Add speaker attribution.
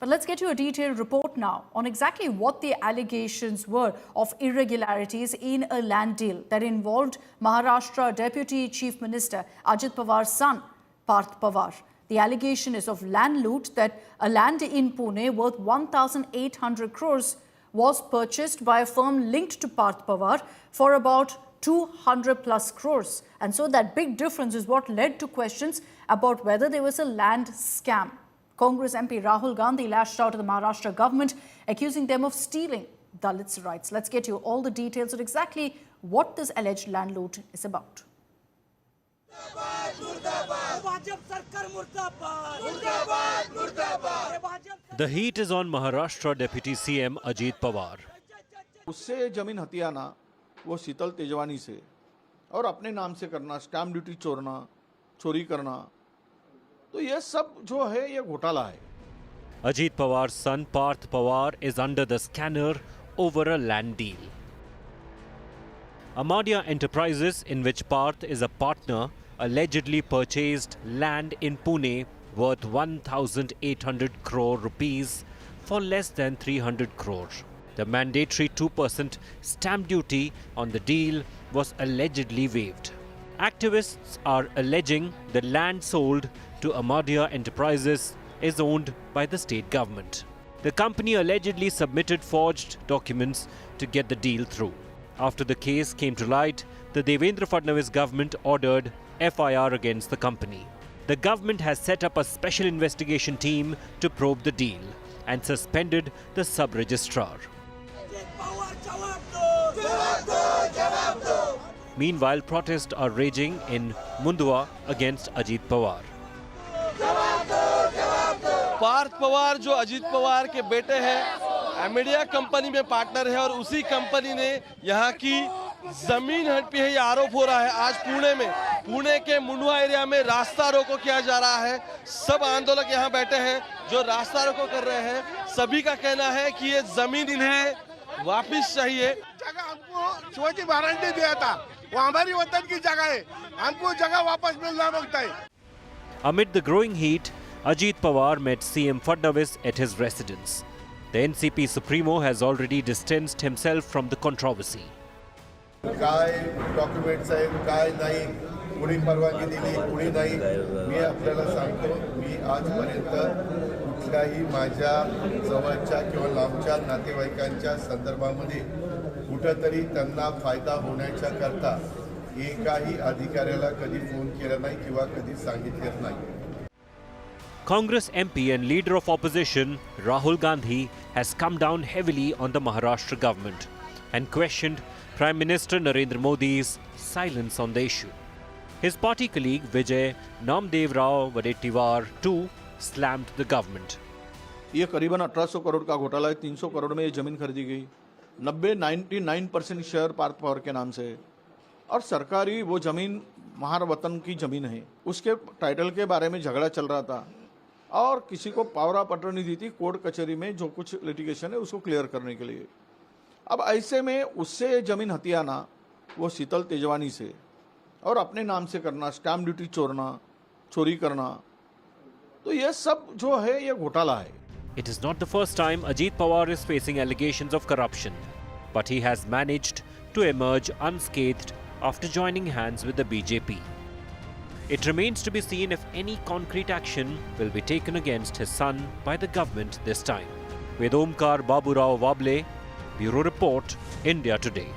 Speaker 1: But let's get you a detailed report now on exactly what the allegations were of irregularities in a land deal that involved Maharashtra Deputy Chief Minister Ajit Pawar's son, Parth Pawar. The allegation is of land loot, that a land in Pune worth 1,800 crores was purchased by a firm linked to Parth Pawar for about 200 plus crores. And so that big difference is what led to questions about whether there was a land scam. Congress MP Rahul Gandhi lashed out at the Maharashtra government, accusing them of stealing Dalits' rights. Let's get you all the details of exactly what this alleged land loot is about.
Speaker 2: The heat is on Maharashtra Deputy CM Ajit Pawar.
Speaker 3: उससे जमीन हथियाना वो शीतल तेजवानी से और अपने नाम से करना, stamp duty चोरी करना, तो ये सब जो है ये घोटाला है.
Speaker 2: Ajit Pawar's son Parth Pawar is under the scanner over a land deal. Amadia Enterprises, in which Parth is a partner, allegedly purchased land in Pune worth 1,800 crore rupees for less than 300 crore. The mandatory 2% stamp duty on the deal was allegedly waived. Activists are alleging the land sold to Amadia Enterprises is owned by the state government. The company allegedly submitted forged documents to get the deal through. After the case came to light, the Devendra Fadnavis government ordered FIR against the company. The government has set up a special investigation team to probe the deal and suspended the sub-registrar. Meanwhile, protests are raging in Mundwa against Ajit Pawar.
Speaker 4: Partha Pawar जो अजीत पवार के बेटे हैं, Amadea company में partner है और उसी company ने यहाँ की जमीन हड़पी है, ये आरोप हो रहा है. आज पुणे के मुंडवा एरिया में रास्ता रोको किया जा रहा है. सब आंदोलक यहाँ बैठे हैं जो रास्ता रोको कर रहे हैं. सभी का कहना है कि ये जमीन इन्हें वापस चाहिए.
Speaker 5: जगह हमको शिवाजी महाराज ने दिया था, वो हमारी वतन की जगह है, हमको जगह वापस मिलना मांगता है.
Speaker 2: Amid the growing heat, Ajit Pawar met CM Fadnavis at his residence. The NCP Supremo has already distanced himself from the controversy.
Speaker 6: काय डॉक्युमेंट्स आहेत, काय नाही, कुणी परवानगी दिली, कुणी नाही, मी आपल्याला सांगतो, मी आजपर्यंत कुठल्याही माझ्या जवळच्या किंवा लांबच्या नातेवाईकांच्या संदर्भामध्ये कुठेतरी त्यांना फायदा होण्याच्या करता एकाही अधिकाऱ्याला कधी फोन केला नाही किंवा कधी सांगितलेच नाही.
Speaker 2: Congress MP and leader of opposition Rahul Gandhi has come down heavily on the Maharashtra government and questioned Prime Minister Narendra Modi's silence on the issue. His party colleague Vijay Namdev Rao Vadettiwar too slammed the government.
Speaker 3: ये करीबन 1800 करोड़ का घोटाला है. 300 करोड़ में ये जमीन खरीदी गई. 99% शेयर पार्थ पवार के नाम से है और सरकारी वो जमीन महावतन की जमीन है. उसके टाइटल के बारे में झगड़ा चल रहा था और किसी को पावर ऑफ अटॉर्नी दी थी कोर्ट कचहरी में, जो कुछ लिटिगेशन है उसको क्लियर करने के लिए. अब ऐसे में उससे जमीन हथियाना वो शीतल तेजवानी से और अपने नाम से करना, स्टैम्प ड्यूटी चोरी करना, तो ये सब जो है ये घोटाला है.
Speaker 2: It is not the first time Ajit Pawar is facing allegations of corruption, but he has managed to emerge unscathed after joining hands with the BJP. It remains to be seen if any concrete action will be taken against his son by the government this time. With Omkar Baburao Wable, Bureau Report, India Today.